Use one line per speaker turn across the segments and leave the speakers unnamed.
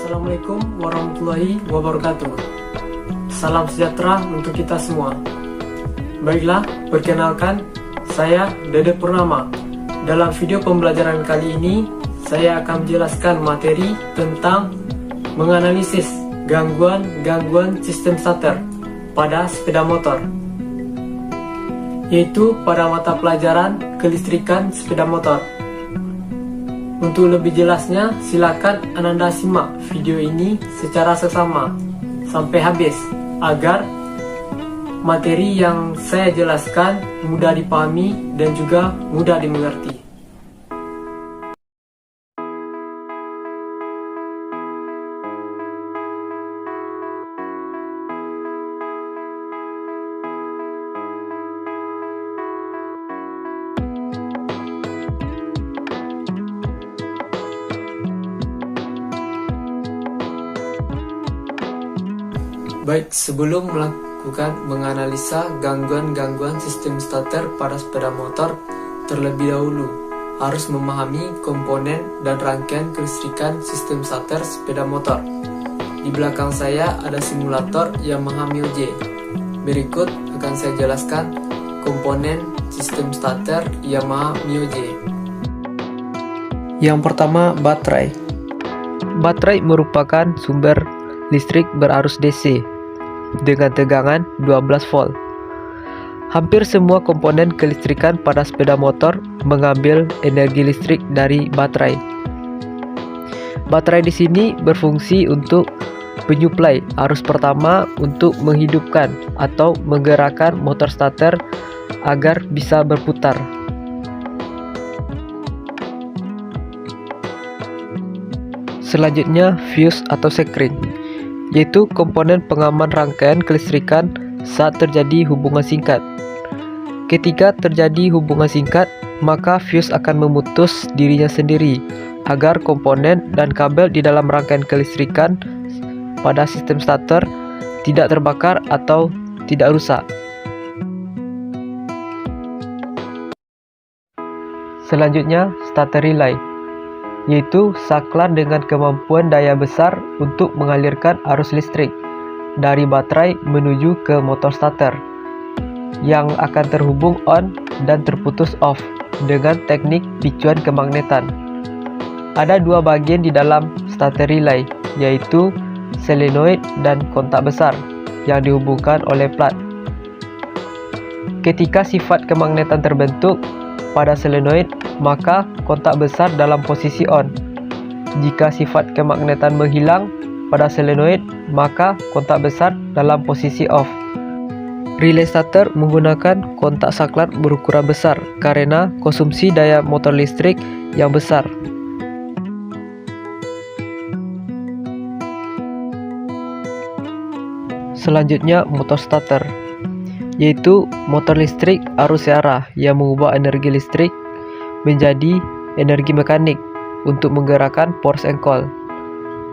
Assalamualaikum warahmatullahi wabarakatuh. Salam sejahtera untuk kita semua. Baiklah, perkenalkan, saya Dede Purnama. Dalam video pembelajaran kali ini, saya akan menjelaskan materi tentang menganalisis gangguan sistem starter pada sepeda motor, yaitu pada mata pelajaran kelistrikan sepeda motor. Untuk lebih jelasnya, silakan Ananda simak video ini secara seksama sampai habis agar materi yang saya jelaskan mudah dipahami dan juga mudah dimengerti. Baik, sebelum melakukan menganalisa gangguan sistem starter pada sepeda motor, terlebih dahulu harus memahami komponen dan rangkaian kelistrikan sistem starter sepeda motor. Di belakang saya ada simulator Yamaha Mio J. Berikut akan saya jelaskan komponen sistem starter Yamaha Mio J. Yang pertama, baterai. Baterai merupakan sumber listrik berarus DC dengan tegangan 12 volt. Hampir semua komponen kelistrikan pada sepeda motor mengambil energi listrik dari baterai. Baterai di sini berfungsi untuk penyuplai arus pertama untuk menghidupkan atau menggerakkan motor starter agar bisa berputar. Selanjutnya, fuse atau sekring, yaitu komponen pengaman rangkaian kelistrikan saat terjadi hubungan singkat. Ketika terjadi hubungan singkat, maka fuse akan memutus dirinya sendiri agar komponen dan kabel di dalam rangkaian kelistrikan pada sistem starter tidak terbakar atau tidak rusak. Selanjutnya, starter relay, yaitu saklar dengan kemampuan daya besar untuk mengalirkan arus listrik dari baterai menuju ke motor starter yang akan terhubung on dan terputus off dengan teknik picuan kemagnetan. Ada dua bagian di dalam starter relay, yaitu solenoid dan kontak besar yang dihubungkan oleh plat. Ketika sifat kemagnetan terbentuk pada solenoid, maka kontak besar dalam posisi on. Jika sifat kemagnetan menghilang pada solenoid, maka kontak besar dalam posisi off. Relay starter menggunakan kontak saklar berukuran besar karena konsumsi daya motor listrik yang besar. Selanjutnya, motor starter, yaitu motor listrik arus searah yang mengubah energi listrik menjadi energi mekanik untuk menggerakkan force and coil.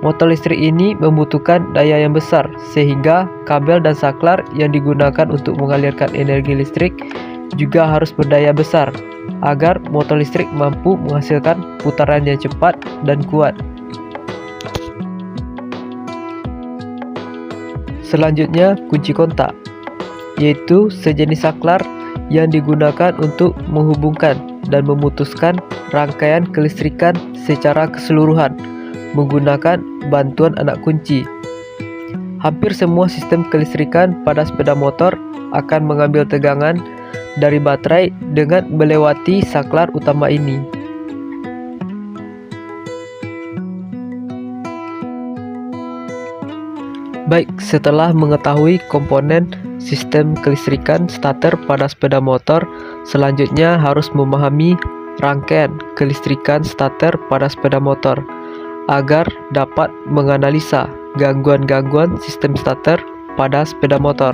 Motor listrik ini membutuhkan daya yang besar sehingga kabel dan saklar yang digunakan untuk mengalirkan energi listrik juga harus berdaya besar agar motor listrik mampu menghasilkan putaran yang cepat dan kuat. Selanjutnya, kunci kontak, yaitu sejenis saklar yang digunakan untuk menghubungkan dan memutuskan rangkaian kelistrikan secara keseluruhan menggunakan bantuan anak kunci. Hampir semua sistem kelistrikan pada sepeda motor akan mengambil tegangan dari baterai dengan melewati saklar utama ini. Baik, setelah mengetahui komponen sistem kelistrikan starter pada sepeda motor, selanjutnya harus memahami rangkaian kelistrikan starter pada sepeda motor agar dapat menganalisa gangguan sistem starter pada sepeda motor.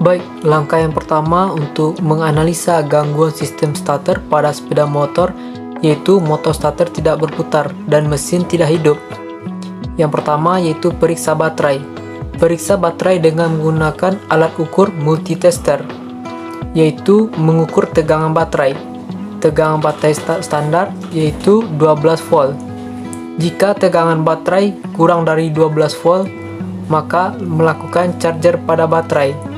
Baik, langkah yang pertama untuk menganalisa gangguan sistem starter pada sepeda motor yaitu motor starter tidak berputar dan mesin tidak hidup. Yang pertama yaitu periksa baterai. Periksa baterai dengan menggunakan alat ukur multitester, yaitu mengukur tegangan baterai. Tegangan baterai standar yaitu 12 volt. Jika tegangan baterai kurang dari 12 volt, maka melakukan charger pada baterai.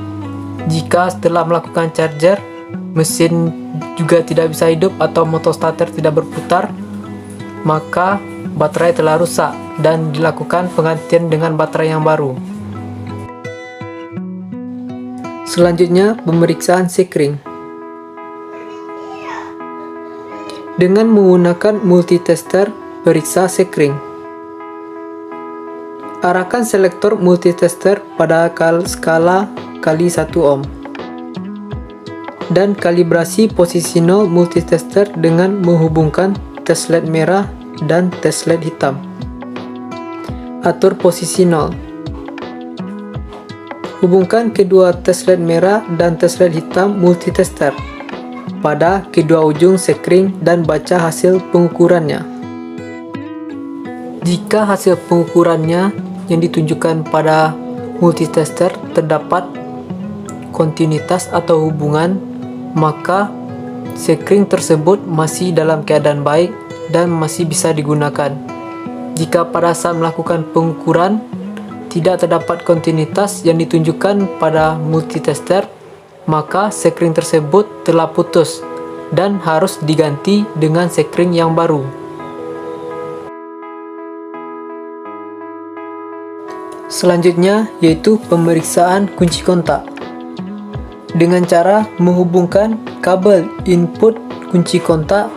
Jika setelah melakukan charger, mesin juga tidak bisa hidup atau motor starter tidak berputar, maka baterai telah rusak dan dilakukan penggantian dengan baterai yang baru. Selanjutnya, pemeriksaan sekring. Dengan menggunakan multitester, periksa sekring. Arahkan selektor multitester pada skala kali 1 ohm. Dan kalibrasi posisi 0 multitester dengan menghubungkan tes LED merah dan tes LED hitam. Atur posisi 0. Hubungkan kedua tes LED merah dan tes LED hitam multitester pada kedua ujung sekring dan baca hasil pengukurannya. Jika hasil pengukurannya yang ditunjukkan pada multitester terdapat kontinuitas atau hubungan, maka sekring tersebut masih dalam keadaan baik dan masih bisa digunakan. Jika pada saat melakukan pengukuran tidak terdapat kontinuitas yang ditunjukkan pada multitester, maka sekring tersebut telah putus dan harus diganti dengan sekring yang baru. Selanjutnya yaitu pemeriksaan kunci kontak. Dengan cara menghubungkan kabel input kunci kontak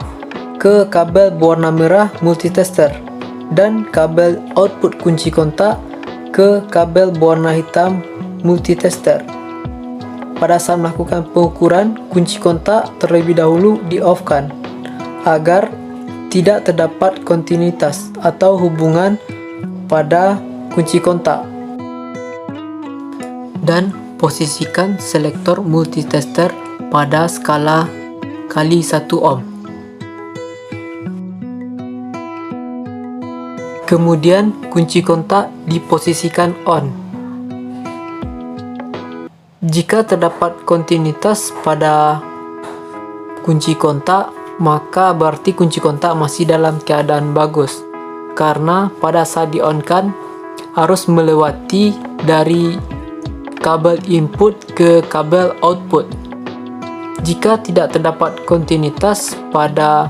ke kabel berwarna merah multitester dan kabel output kunci kontak ke kabel berwarna hitam multitester. Pada saat melakukan pengukuran, kunci kontak terlebih dahulu di-off-kan agar tidak terdapat kontinuitas atau hubungan pada kunci kontak. Dan posisikan selektor multitester pada skala kali 1 ohm. Kemudian kunci kontak diposisikan on. Jika terdapat kontinuitas pada kunci kontak, maka berarti kunci kontak masih dalam keadaan bagus, karena pada saat di-on-kan harus melewati dari kabel input ke kabel output. Jika tidak terdapat kontinuitas pada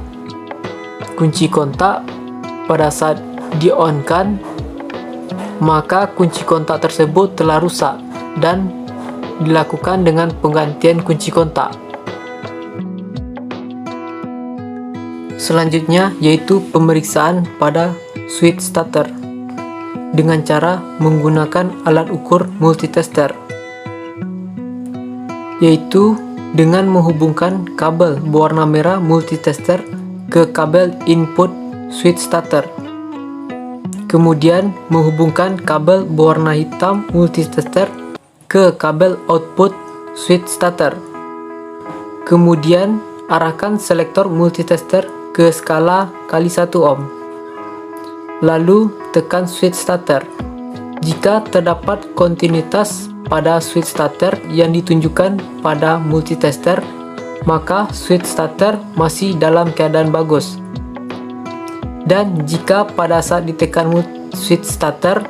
kunci kontak pada saat di-on-kan, maka kunci kontak tersebut telah rusak dan dilakukan dengan penggantian kunci kontak. Selanjutnya yaitu pemeriksaan pada switch starter dengan cara menggunakan alat ukur multitester, yaitu dengan menghubungkan kabel berwarna merah multitester ke kabel input switch starter, kemudian menghubungkan kabel berwarna hitam multitester ke kabel output switch starter, kemudian arahkan selektor multitester ke skala kali 1 ohm. Lalu tekan switch starter. Jika terdapat kontinuitas pada switch starter yang ditunjukkan pada multitester, maka switch starter masih dalam keadaan bagus. Dan jika pada saat ditekan switch starter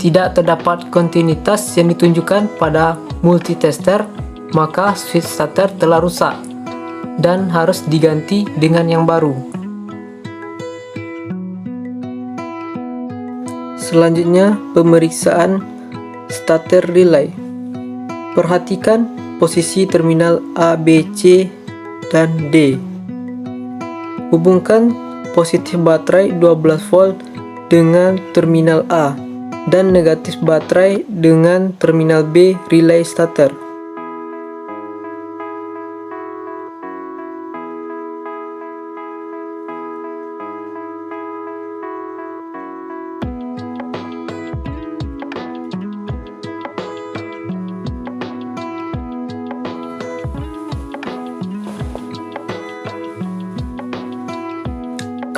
tidak terdapat kontinuitas yang ditunjukkan pada multitester, maka switch starter telah rusak dan harus diganti dengan yang baru. Selanjutnya, pemeriksaan starter relay. Perhatikan posisi terminal A, B, C, dan D. Hubungkan positif baterai 12 volt dengan terminal A dan negatif baterai dengan terminal B relay starter.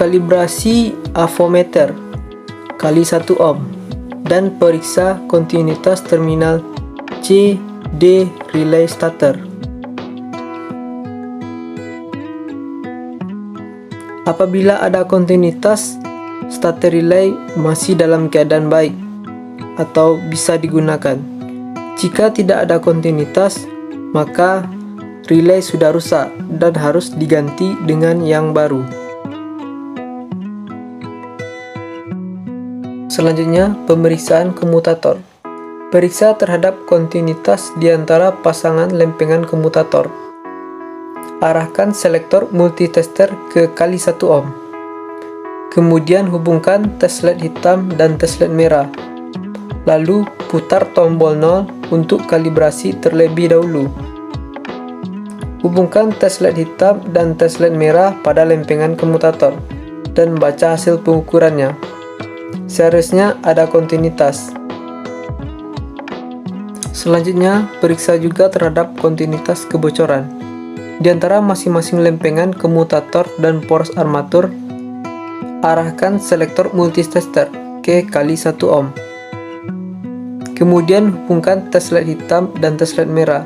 kalibrasi avometer kali 1 ohm dan periksa kontinuitas terminal C D relay starter. Apabila ada kontinuitas, starter relay masih dalam keadaan baik atau bisa digunakan. Jika tidak ada kontinuitas, maka relay sudah rusak dan harus diganti dengan yang baru. Selanjutnya, pemeriksaan komutator. Periksa terhadap kontinuitas di antara pasangan lempengan komutator. Arahkan selektor multitester ke kali 1 ohm. Kemudian hubungkan tes LED hitam dan tes LED merah. Lalu putar tombol 0 untuk kalibrasi terlebih dahulu. Hubungkan tes LED hitam dan tes LED merah pada lempengan komutator dan baca hasil pengukurannya. Seharusnya ada kontinuitas. Selanjutnya, periksa juga terhadap kontinuitas kebocoran. Di antara masing-masing lempengan komutator dan poros armatur, arahkan selektor multitester ke kali 1 ohm. Kemudian hubungkan tes LED hitam dan tes LED merah.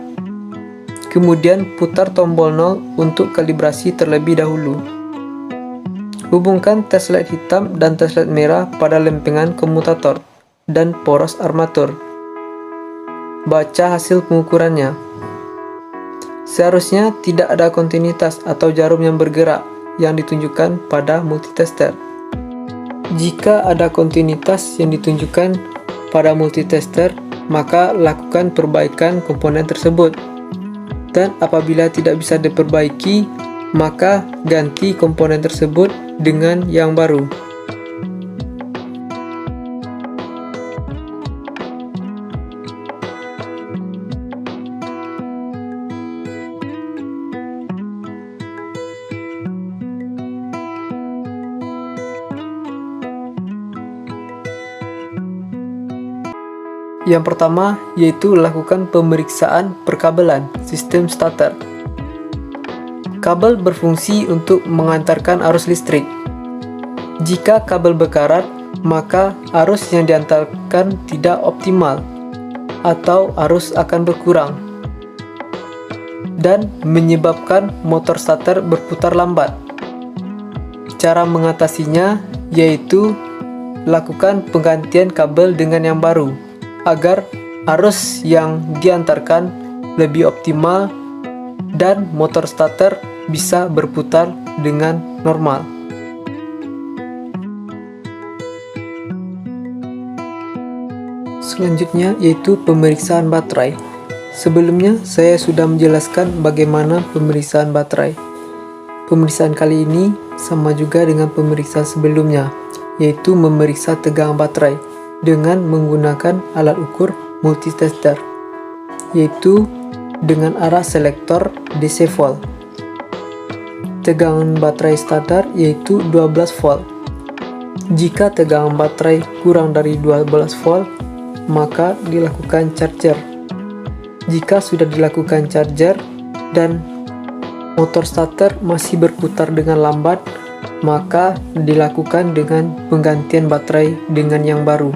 Kemudian putar tombol 0 untuk kalibrasi terlebih dahulu. Hubungkan tes LED hitam dan tes LED merah pada lempengan komutator dan poros armatur. Baca hasil pengukurannya. Seharusnya tidak ada kontinuitas atau jarum yang bergerak yang ditunjukkan pada multitester. Jika ada kontinuitas yang ditunjukkan pada multitester, maka lakukan perbaikan komponen tersebut. Dan apabila tidak bisa diperbaiki, maka ganti komponen tersebut dengan yang baru. Yang pertama yaitu lakukan pemeriksaan perkabelan sistem starter. Kabel berfungsi untuk mengantarkan arus listrik. Jika kabel berkarat, maka arus yang diantarkan tidak optimal atau arus akan berkurang dan menyebabkan motor starter berputar lambat. Cara mengatasinya yaitu lakukan penggantian kabel dengan yang baru agar arus yang diantarkan lebih optimal dan motor starter bisa berputar dengan normal. Selanjutnya yaitu pemeriksaan baterai. Sebelumnya saya sudah menjelaskan bagaimana pemeriksaan baterai. Pemeriksaan kali ini sama juga dengan pemeriksaan sebelumnya, yaitu memeriksa tegangan baterai dengan menggunakan alat ukur multitester, yaitu dengan arah selektor DC volt. Tegangan baterai standar yaitu 12 volt. Jika tegangan baterai kurang dari 12 volt, maka dilakukan charger. Jika sudah dilakukan charger dan motor starter masih berputar dengan lambat, maka dilakukan dengan penggantian baterai dengan yang baru.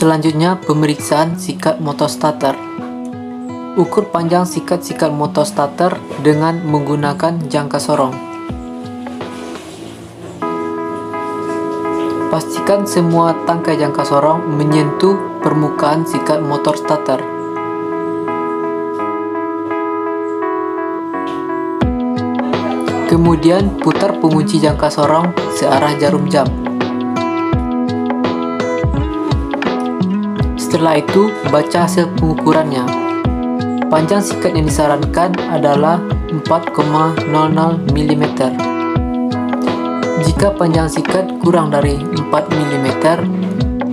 Selanjutnya, pemeriksaan sikat motor starter. Ukur panjang sikat-sikat motor starter dengan menggunakan jangka sorong. Pastikan semua tangkai jangka sorong menyentuh permukaan sikat motor starter. Kemudian putar pengunci jangka sorong searah jarum jam. Setelah itu, baca hasil pengukurannya. Panjang sikat yang disarankan adalah 4,00 mm. Jika panjang sikat kurang dari 4 mm,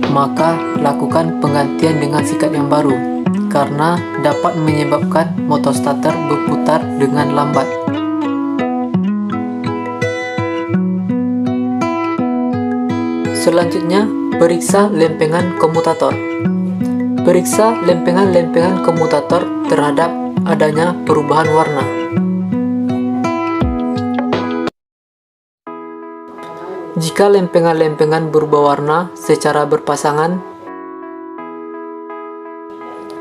maka lakukan penggantian dengan sikat yang baru, karena dapat menyebabkan motor starter berputar dengan lambat. Selanjutnya, Periksa lempengan komutator. Periksa lempengan-lempengan komutator terhadap adanya perubahan warna. Jika lempengan-lempengan berubah warna secara berpasangan,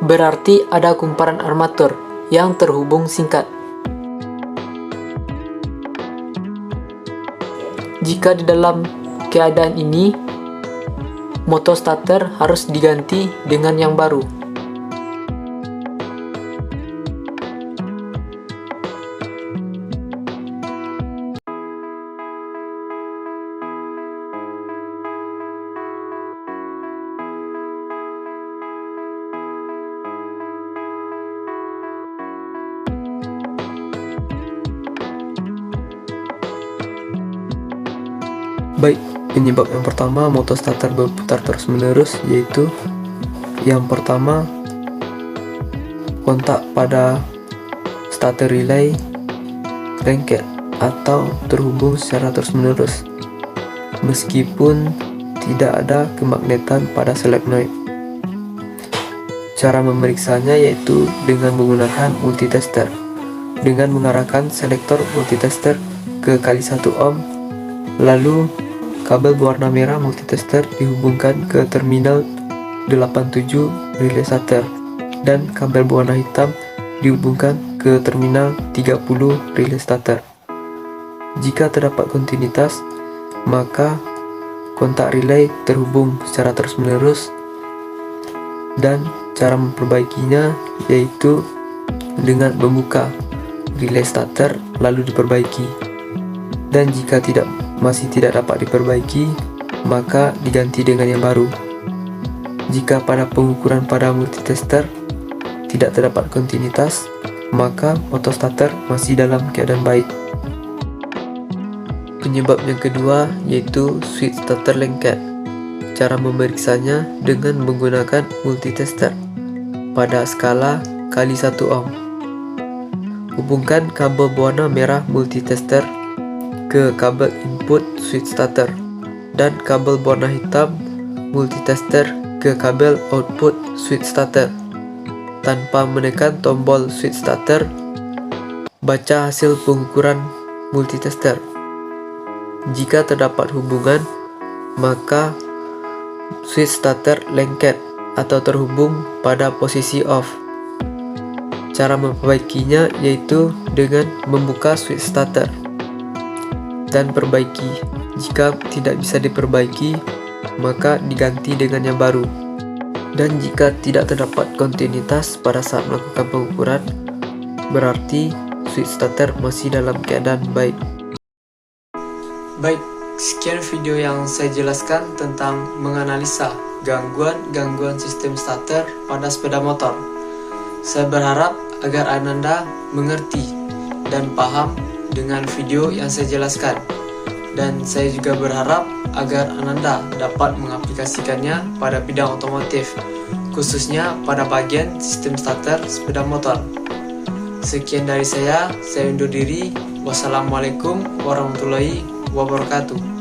berarti ada kumparan armatur yang terhubung singkat. Jika di dalam keadaan ini, motor starter harus diganti dengan yang baru. Baik, penyebab yang pertama motor starter berputar terus-menerus yaitu yang pertama, kontak pada starter relay lengket atau terhubung secara terus-menerus meskipun tidak ada kemagnetan pada solenoid. Cara memeriksanya yaitu dengan menggunakan multitester dengan mengarahkan selektor multitester ke kali 1 ohm, lalu kabel berwarna merah multitester dihubungkan ke terminal 87 relay starter dan kabel berwarna hitam dihubungkan ke terminal 30 relay starter. Jika terdapat kontinuitas, maka kontak relay terhubung secara terus-menerus dan cara memperbaikinya yaitu dengan membuka relay starter lalu diperbaiki. Dan jika masih tidak dapat diperbaiki, maka diganti dengan yang baru. Jika pada pengukuran pada multitester tidak terdapat kontinuitas, maka motor starter masih dalam keadaan baik. Penyebab yang kedua yaitu switch starter lengket. Cara memeriksanya dengan menggunakan multitester pada skala kali 1 ohm. Hubungkan kabel berwarna merah multitester ke kabel input switch starter dan kabel berwarna hitam multitester ke kabel output switch starter. Tanpa menekan tombol switch starter, baca hasil pengukuran multitester. Jika terdapat hubungan, maka switch starter lengket atau terhubung pada posisi off. Cara memperbaikinya yaitu dengan membuka switch starter dan perbaiki. Jika tidak bisa diperbaiki, maka diganti dengan yang baru. Dan jika tidak terdapat kontinuitas pada saat melakukan pengukuran, berarti switch starter masih dalam keadaan baik. Baik, sekian video yang saya jelaskan tentang menganalisa gangguan sistem starter pada sepeda motor. Saya berharap agar Ananda mengerti dan paham dengan video yang saya jelaskan, dan saya juga berharap agar Ananda dapat mengaplikasikannya pada bidang otomotif, khususnya pada bagian sistem starter sepeda motor. Sekian dari saya undur diri. Wassalamualaikum warahmatullahi wabarakatuh.